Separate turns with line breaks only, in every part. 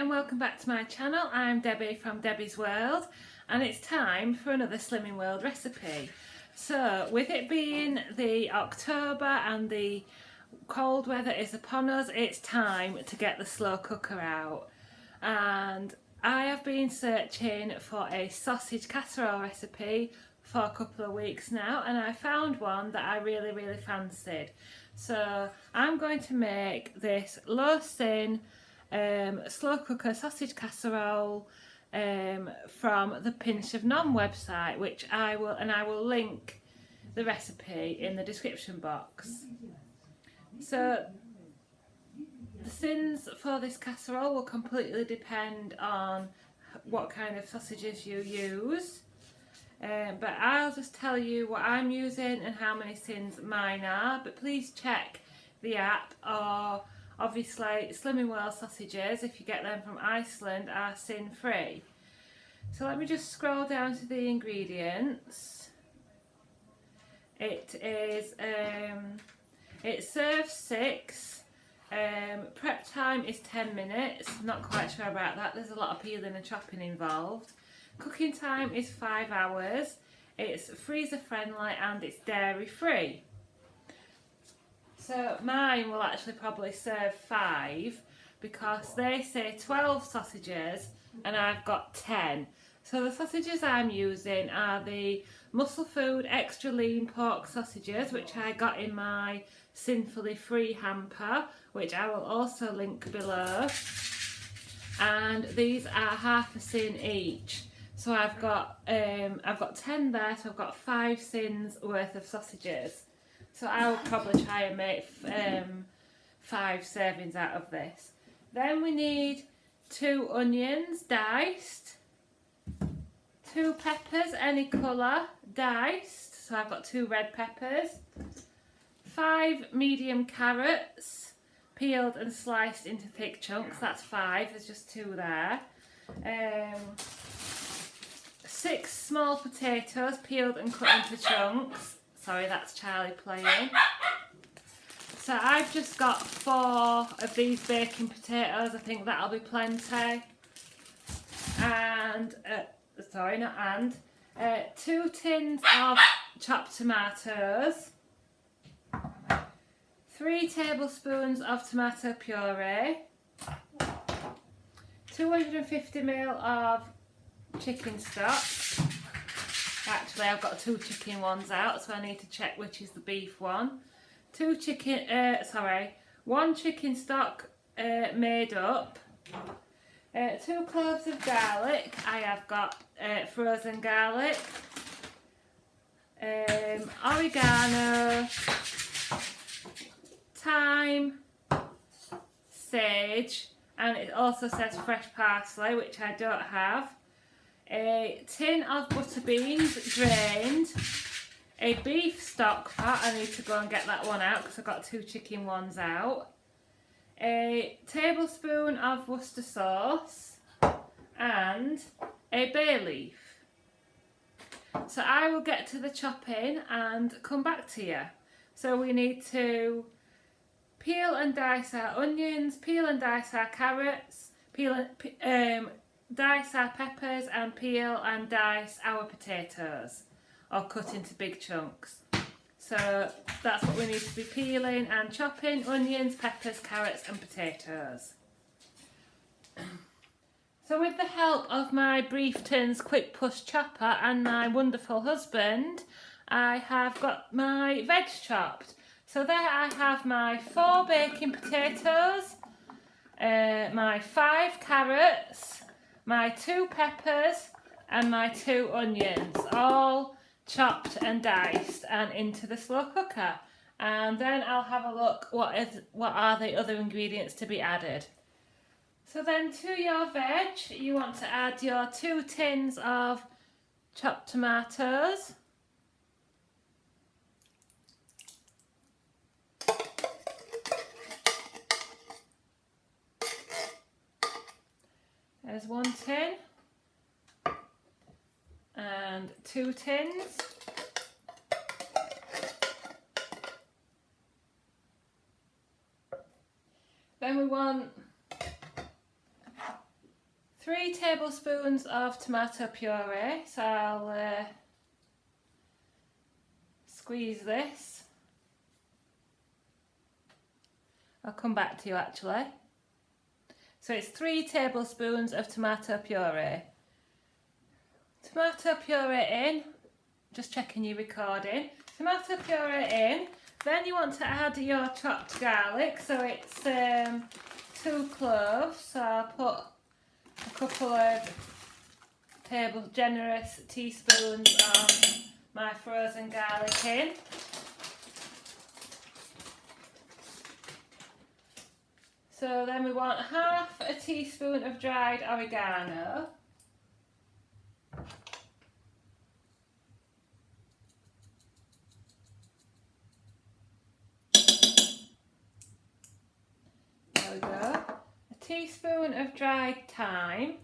and welcome back to my channel. I'm Debbie from Debbie's World and it's time for another Slimming World recipe. So with it being the October and the cold weather is upon us, it's time to get the slow cooker out. And I have been searching for a sausage casserole recipe for a couple of weeks now, and I found one that I really fancied. So I'm going to make this low sin slow cooker sausage casserole from the Pinch of Nom website, which I will link the recipe in the description box. So the sins for this casserole will completely depend on what kind of sausages you use, but I'll just tell you what I'm using and how many sins mine are. But please check the app, or obviously Slimming World sausages, if you get them from Iceland, are sin free. So let me just scroll down to the ingredients. It is it serves 6. Prep time is 10 minutes. I'm not quite sure about that. There's a lot of peeling and chopping involved. Cooking time is 5 hours. It's freezer friendly and it's dairy free. So mine will actually probably serve 5 because they say 12 sausages and I've got 10. So the sausages I'm using are the Muscle Food Extra Lean Pork sausages, which I got in my Sinfully Free hamper, which I will also link below. And these are half a sin each. So I've got 10 there, so I've got 5 sins worth of sausages. So I will probably try and make 5 servings out of this. Then we need 2 onions diced, 2 peppers any colour diced, so I've got 2 red peppers, 5 medium carrots peeled and sliced into thick chunks, that's 5, there's just 2 there, 6 small potatoes peeled and cut into chunks. Sorry, that's Charlie playing. So I've just got 4 of these baking potatoes, I think that'll be plenty. And, 2 tins of chopped tomatoes, 3 tablespoons of tomato puree, 250ml of chicken stock. Actually, I've got 2 chicken ones out, so I need to check which is the beef one. 1 chicken stock made up. 2 cloves of garlic. I have got frozen garlic. Oregano, thyme, sage, and it also says fresh parsley, which I don't have. A tin of butter beans drained, a beef stock pot, I need to go and get that one out because I've got 2 chicken ones out, a tablespoon of Worcester sauce and a bay leaf. So I will get to the chopping and come back to you. So we need to peel and dice our onions, peel and dice our carrots, dice our peppers, and peel and dice our potatoes, or cut into big chunks. So that's what we need to be peeling and chopping: onions, peppers, carrots and potatoes. So with the help of my Briefton's Quick Push chopper and my wonderful husband, I have got my veg chopped. So there I have my 4 baking potatoes, my 5 carrots, my 2 peppers and my 2 onions, all chopped and diced and into the slow cooker. And then I'll have a look what are the other ingredients to be added. So then to your veg, you want to add your 2 tins of chopped tomatoes, there's 1 tin and 2 tins. Then we want 3 tablespoons of tomato puree, so I'll squeeze this. I'll come back to you actually. So it's 3 tablespoons of tomato puree. Tomato puree in, just checking you're recording. Tomato puree in, then you want to add your chopped garlic, so it's 2 cloves, so I'll put a couple of generous teaspoons of my frozen garlic in. So then we want half a teaspoon of dried oregano. There we go. A teaspoon of dried thyme.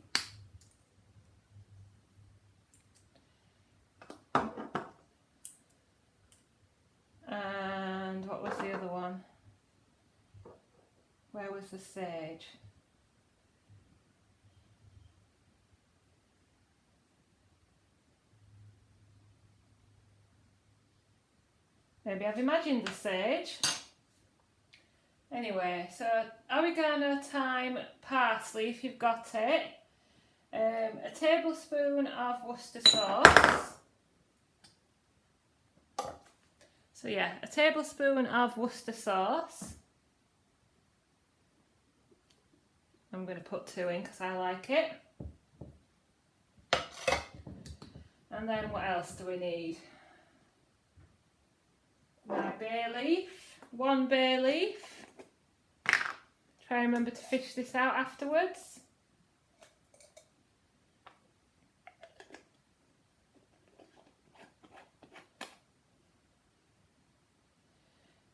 And what was the other one? Where was the sage? Maybe I've imagined the sage. Anyway, so oregano, thyme, parsley if you've got it. A tablespoon of Worcester sauce. So yeah, a tablespoon of Worcester sauce. I'm going to put 2 in because I like it. And then what else do we need? My bay leaf, 1 bay leaf. Try and remember to fish this out afterwards.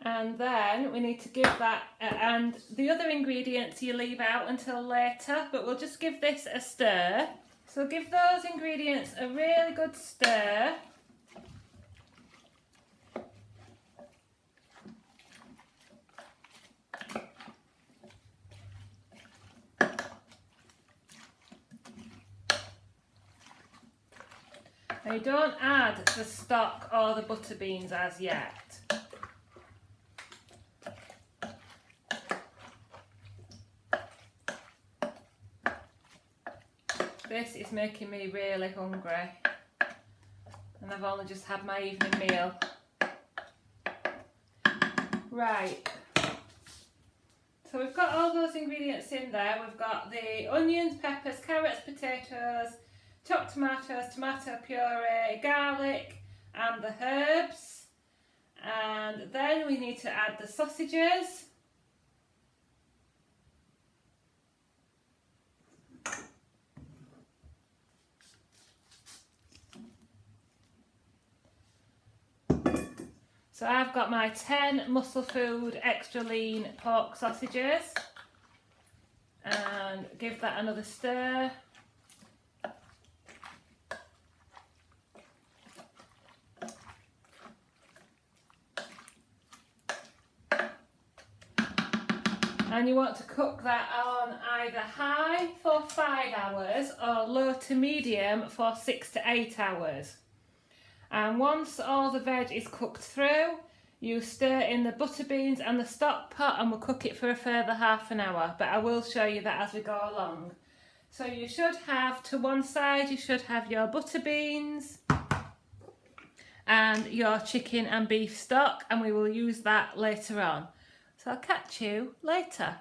And then we need to give that, and the other ingredients you leave out until later, but we'll just give this a stir. So give those ingredients a really good stir. And you don't add the stock or the butter beans as yet. This is making me really hungry, and I've only just had my evening meal. Right, so we've got all those ingredients in there. We've got the onions, peppers, carrots, potatoes, chopped tomatoes, tomato puree, garlic and the herbs, and then we need to add the sausages. So I've got my 10 Muscle Food extra lean pork sausages, and give that another stir. And you want to cook that on either high for 5 hours or low to medium for 6 to 8 hours. And once all the veg is cooked through, you stir in the butter beans and the stock pot, and we'll cook it for a further half an hour, but I will show you that as we go along. So you should have, to one side, you should have your butter beans and your chicken and beef stock, and we will use that later on. So I'll catch you later.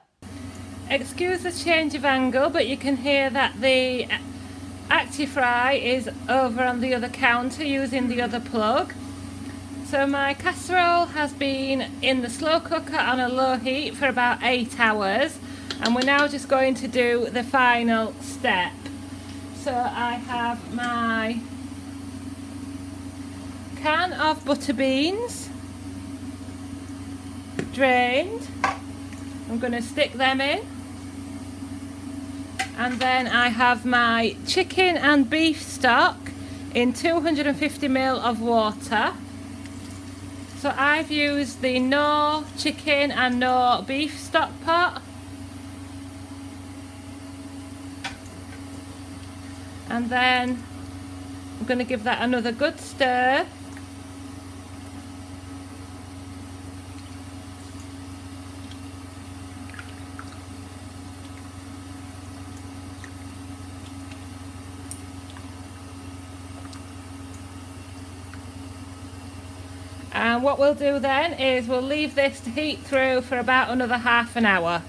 Excuse the change of angle, but you can hear that the Actifry is over on the other counter using the other plug. So my casserole has been in the slow cooker on a low heat for about 8 hours, and we're now just going to do the final step. So I have my can of butter beans drained. I'm going to stick them in. And then I have my chicken and beef stock in 250 ml of water. So I've used the no chicken and no beef stock pot. And then I'm going to give that another good stir. And what we'll do then is we'll leave this to heat through for about another half an hour.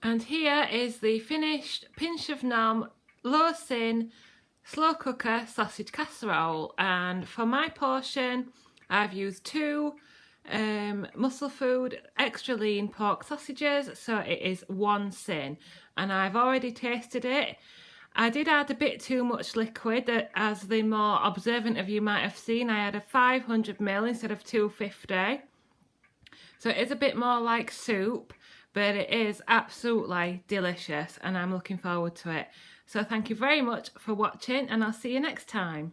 And here is the finished pinch of nom low sin slow cooker sausage casserole, and for my portion I've used 2 muscle food extra lean pork sausages, so it is 1 sin, and I've already tasted it. I did add a bit too much liquid, as the more observant of you might have seen. I had a 500ml instead of 250, so it is a bit more like soup, but it is absolutely delicious and I'm looking forward to it. So thank you very much for watching, and I'll see you next time.